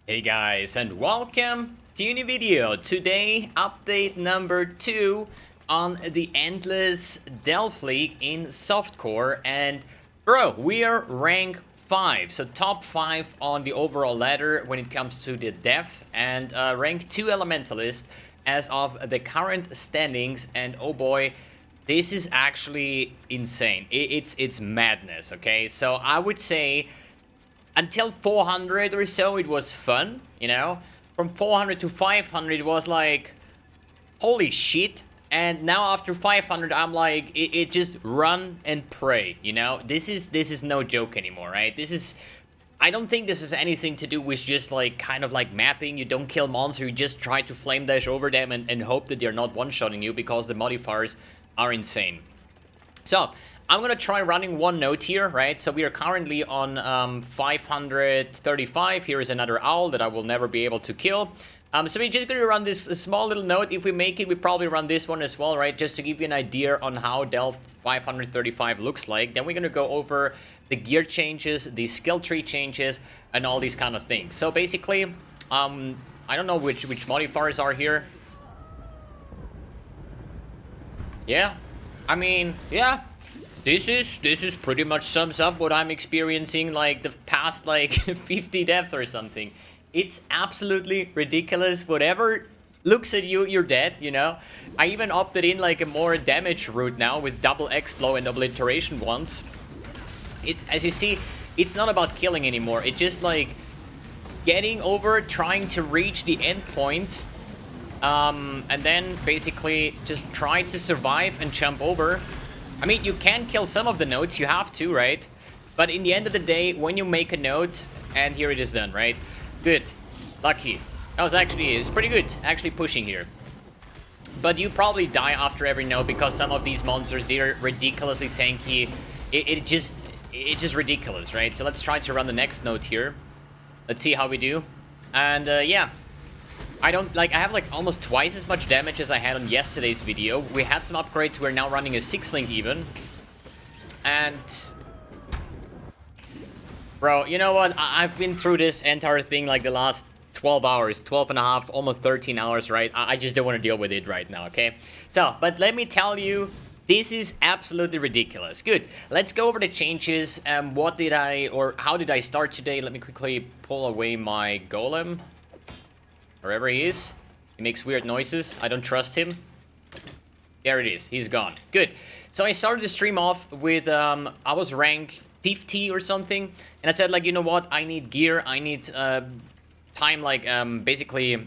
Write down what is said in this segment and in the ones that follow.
Hey guys, and welcome to a new video. Today, update number 2 on the Endless Delph League in Softcore. And bro, we are rank 5, so top 5 on the overall ladder when it comes to the depth, and rank 2 Elementalist as of the current standings. And oh boy, this is actually insane. It's madness, okay? So I would say until 400 or so, it was fun, you know? From 400 to 500, it was like, holy shit. And now after 500, I'm like, it just run and pray, you know? This is no joke anymore, right? I don't think this has anything to do with just like, kind of like mapping. You don't kill monsters, you just try to flame dash over them and hope that they're not one-shotting you, because the modifiers are insane. So, I'm gonna try running one node here, right? So we are currently on 535. Here is another owl that I will never be able to kill. So we're just gonna run this small little node. If we make it, we probably run this one as well, right? Just to give you an idea on how Delph 535 looks like. Then we're gonna go over the gear changes, the skill tree changes, and all these kind of things. So basically, I don't know which modifiers are here. Yeah, I mean, yeah. This is pretty much sums up what I'm experiencing like the past like 50 deaths or something. It's absolutely ridiculous. Whatever looks at you, you're dead, you know? I even opted in like a more damage route now with double X-Blow and obliteration once. As you see, it's not about killing anymore. It's just like getting over, trying to reach the end point, and then basically just try to survive and jump over. I mean, you can kill some of the nodes, you have to, right? But in the end of the day, when you make a node, and here it is done, right? Good. Lucky. That was actually, it's pretty good, actually pushing here. But you probably die after every node, because some of these monsters, they're ridiculously tanky. It's just ridiculous, right? So let's try to run the next node here. Let's see how we do. And yeah. I have like almost twice as much damage as I had on yesterday's video. We had some upgrades, we're now running a 6-link even. And bro, you know what? I've been through this entire thing like the last 12 hours, 12 and a half, almost 13 hours, right? I just don't want to deal with it right now, okay? So, but let me tell you, this is absolutely ridiculous. Good. Let's go over the changes. How did I start today? Let me quickly pull away my golem. Wherever he is, he makes weird noises. I don't trust him. There it is. He's gone. Good. So I started the stream off with, I was rank 50 or something. And I said, like, you know what? I need gear. I need time, like, basically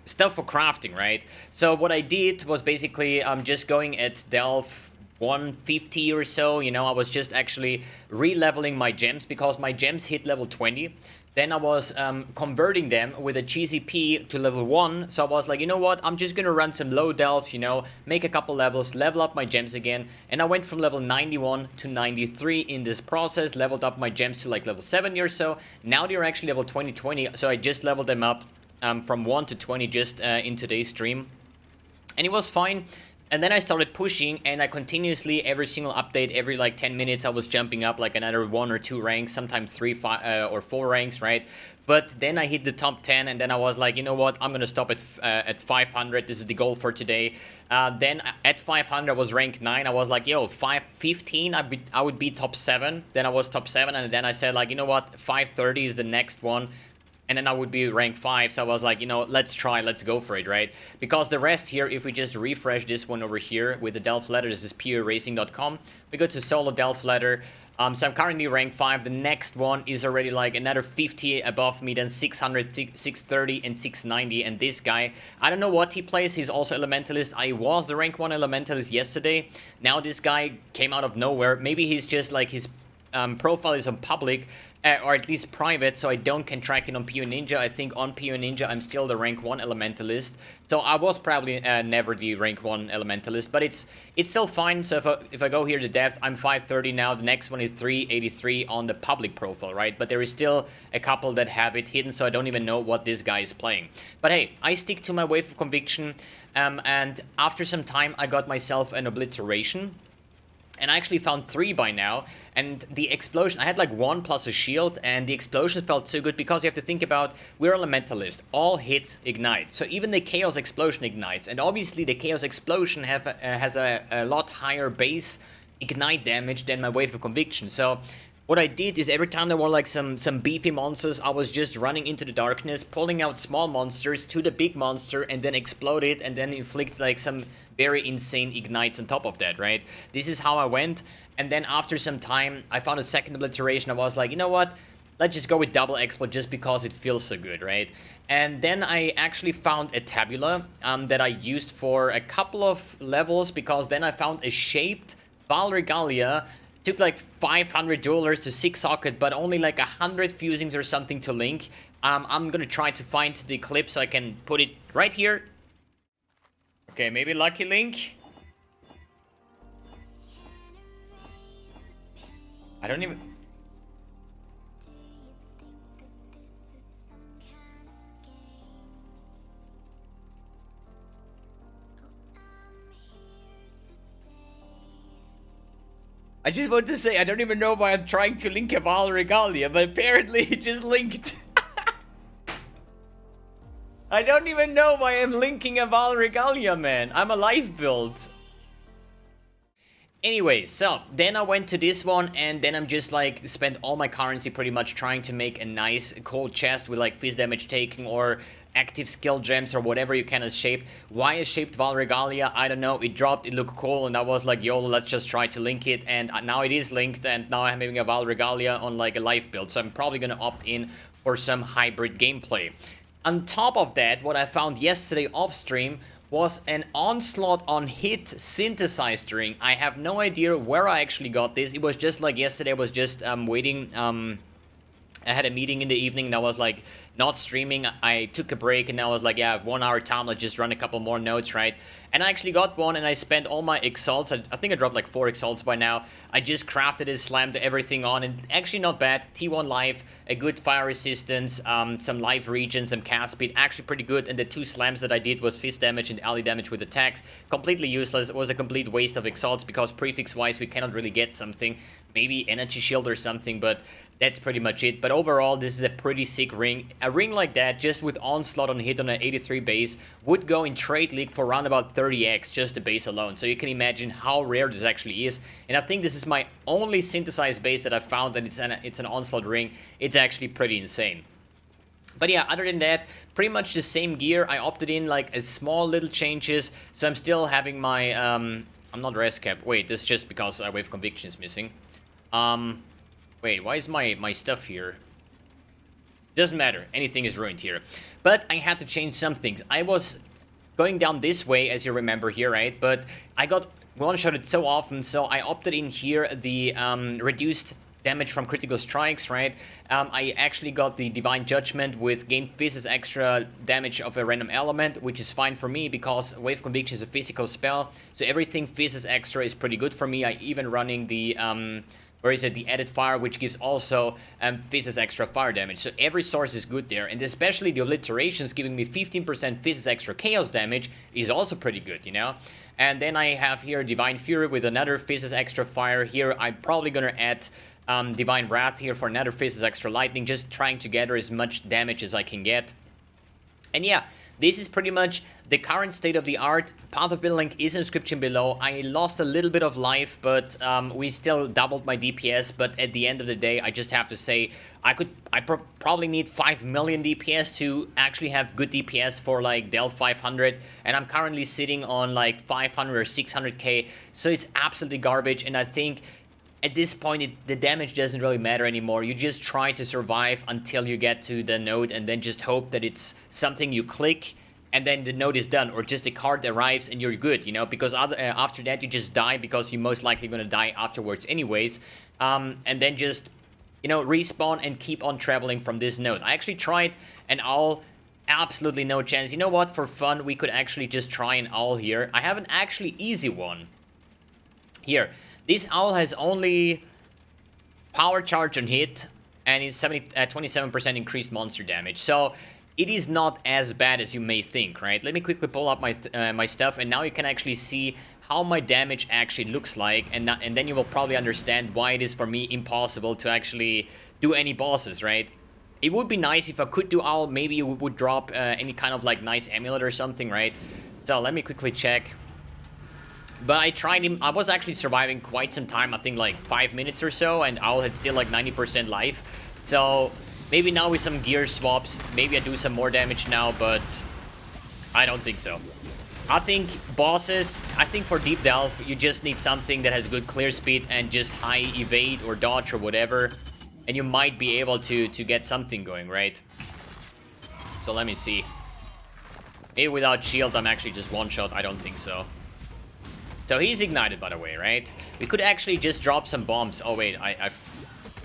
stuff for crafting, right? So what I did was basically just going at Delph 150 or so. You know, I was just actually re-leveling my gems, because my gems hit level 20. Then I was converting them with a GCP to level 1. So I was like, you know what? I'm just going to run some low delves, you know, make a couple levels, level up my gems again. And I went from level 91 to 93 in this process, leveled up my gems to like level 70 or so. Now they're actually level 20. So I just leveled them up from 1 to 20 just in today's stream. And it was fine. And then I started pushing, and I continuously, every single update, every like 10 minutes, I was jumping up like another 1 or 2 ranks, sometimes 3, 5, or 4 ranks, right? But then I hit the top 10, and then I was like, you know what, I'm gonna stop at 500, this is the goal for today. Then at 500, I was rank 9, I was like, yo, 515, I would be top 7. Then I was top 7, and then I said like, you know what, 530 is the next one. And then I would be rank 5, so I was like, you know, let's go for it, right? Because the rest here, if we just refresh this one over here with the Delph ladder, this is PoeRacing.com, we go to solo Delph ladder. So I'm currently rank 5, the next one is already like another 50 above me, then 600, 630, and 690, and this guy, I don't know what he plays, he's also Elementalist. I was the rank 1 Elementalist yesterday, now this guy came out of nowhere. Maybe he's just like his profile is on public, or at least private, so I can track it on PO Ninja. I think on PO Ninja I'm still the rank 1 Elementalist, so I was probably never the rank 1 Elementalist, but it's still fine. So if I go here to depth, I'm 530 now, the next one is 383 on the public profile, right? But there is still a couple that have it hidden, so I don't even know what this guy is playing. But hey, I stick to my wave of conviction, and after some time I got myself an obliteration. And I actually found 3 by now, and the explosion, I had like 1 plus a shield, and the explosion felt so good because you have to think about, we're Elementalist, all hits ignite, so even the Chaos Explosion ignites, and obviously the Chaos Explosion has a lot higher base ignite damage than my Wave of Conviction. So what I did is every time there were like some beefy monsters, I was just running into the darkness, pulling out small monsters to the big monster, and then explode it, and then inflict like some very insane ignites on top of that, right? This is how I went, and then after some time, I found a second obliteration. I was like, you know what? Let's just go with double exploit just because it feels so good, right? And then I actually found a tabula that I used for a couple of levels, because then I found a shaped Val Regalia. Took like $500 to 6 socket, but only like 100 fusings or something to link. I'm gonna try to find the clip so I can put it right here. Okay, maybe lucky link. I don't even... I just want to say, I don't even know why I'm trying to link a Val Regalia, but apparently it just linked. I don't even know why I'm linking a Val Regalia, man. I'm a live build. Anyways, so then I went to this one, and then I'm just like spent all my currency pretty much trying to make a nice cold chest with like fizz damage taking or active skill gems or whatever you can as shaped. Why is shaped Val Regalia? I don't know. It dropped, it looked cool, and I was like, yo, let's just try to link it, and now it is linked, and now I'm having a Val Regalia on like a live build, so I'm probably gonna opt in for some hybrid gameplay. On top of that, what I found yesterday off stream was an onslaught on hit synthesized ring. I have no idea where I actually got this. It was just like yesterday I was just waiting. I had a meeting in the evening and I was like not streaming. I took a break and I was like, yeah, I have 1 hour time, let's just run a couple more nodes, right? And I actually got one, and I spent all my exalts. I think I dropped like 4 exalts by now. I just crafted it, slammed everything on, and actually not bad. T1 life, a good fire resistance, some life regen, some cast speed, actually pretty good. And the 2 slams that I did was fist damage and ally damage with attacks. Completely useless. It was a complete waste of exalts because prefix wise we cannot really get something. Maybe energy shield or something, but that's pretty much it. But overall, this is a pretty sick ring. A ring like that, just with onslaught on hit on an 83 base, would go in trade league for around about 30x, just the base alone. So you can imagine how rare this actually is. And I think this is my only synthesized base that I've found, and it's an onslaught ring. It's actually pretty insane. But yeah, other than that, pretty much the same gear. I opted in like a small little changes. So I'm still having my, I'm not res cap. Wait, this is just because Wave Conviction is missing. Wait, why is my stuff here? Doesn't matter, anything is ruined here. But I had to change some things. I was going down this way, as you remember here, right? But I got one-shotted so often, so I opted in here the reduced damage from critical strikes, right? I actually got the Divine Judgment with gain physics extra damage of a random element, which is fine for me because Wave Conviction is a physical spell, so everything physics extra is pretty good for me. I even running the where is it, the added fire, which gives also physics extra fire damage. So every source is good there, and especially the obliterations giving me 15% physics extra chaos damage is also pretty good, you know. And then I have here Divine Fury with another physics extra fire. Here I'm probably gonna add Divine Wrath here for another physics extra lightning, just trying to gather as much damage as I can get. And yeah, this is pretty much the current state of the art. Path of Build link is in the description below. I lost a little bit of life, but we still doubled my DPS. But at the end of the day, I just have to say, I probably need 5 million DPS to actually have good DPS for like Del 500. And I'm currently sitting on like 500 or 600k. So it's absolutely garbage. And I think at this point, the damage doesn't really matter anymore. You just try to survive until you get to the node and then just hope that it's something you click and then the node is done, or just the card arrives and you're good, you know, because after that you just die because you're most likely going to die afterwards anyways. And then just, you know, respawn and keep on traveling from this node. I actually tried an owl, absolutely no chance. You know what, for fun, we could actually just try an owl here. I have an actually easy one. Here. This owl has only power charge on hit, and it's 27% increased monster damage. So it is not as bad as you may think, right? Let me quickly pull up my my stuff, and now you can actually see how my damage actually looks like, and then you will probably understand why it is for me impossible to actually do any bosses, right? It would be nice if I could do Owl, maybe it would drop any kind of like nice amulet or something, right? So let me quickly check. But I tried him, I was actually surviving quite some time, I think like 5 minutes or so, and Owl had still like 90% life. So maybe now with some gear swaps, maybe I do some more damage now, but I don't think so. I think bosses, I think for Deep Delve, you just need something that has good clear speed and just high evade or dodge or whatever. And you might be able to get something going, right? So let me see. Maybe without shield, I'm actually just one-shot. I don't think so. So he's ignited, by the way, right? We could actually just drop some bombs. Oh, wait, I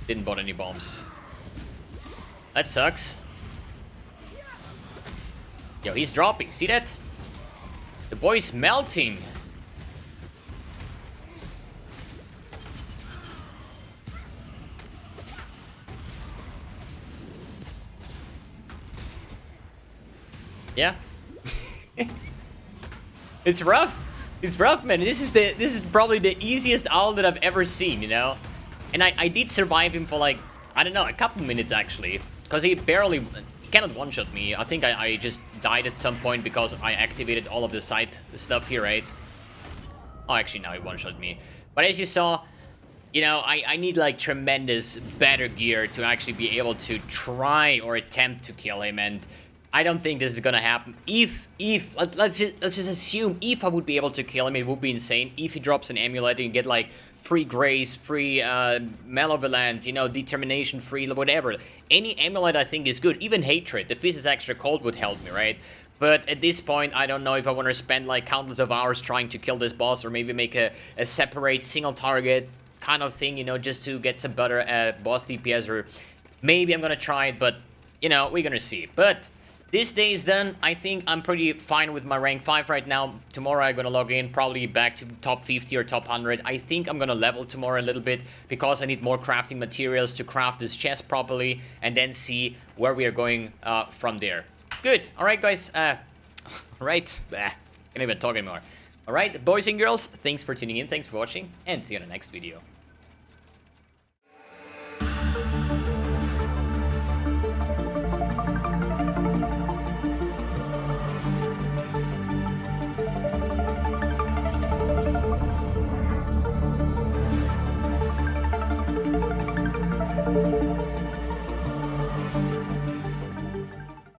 didn't bought any bombs. That sucks. Yo, he's dropping. See that? The boy's melting. Yeah. It's rough. It's rough, man. This is probably the easiest owl that I've ever seen, you know? And I did survive him for like, I don't know, a couple minutes actually. Because he cannot one-shot me. I think I just died at some point because I activated all of the side stuff here, right? Oh, actually, now he one-shot me. But as you saw, you know, I need like tremendous better gear to actually be able to try or attempt to kill him, and I don't think this is gonna happen. Let's just assume if I would be able to kill him, it would be insane. If he drops an amulet and you get like free grace, free malevolence, you know, determination, free whatever. Any amulet I think is good. Even hatred. The Fist is extra cold would help me, right? But at this point, I don't know if I want to spend like countless of hours trying to kill this boss, or maybe make a separate single target kind of thing, you know, just to get some better boss DPS, or maybe I'm gonna try it, but you know, we're gonna see. But this day is done. I think I'm pretty fine with my rank 5 right now. Tomorrow I'm gonna log in, probably back to top 50 or top 100. I think I'm gonna level tomorrow a little bit, because I need more crafting materials to craft this chest properly, and then see where we are going from there. Good. Alright, guys. Right. Can't even talk anymore. Alright, boys and girls, thanks for tuning in, thanks for watching, and see you in the next video.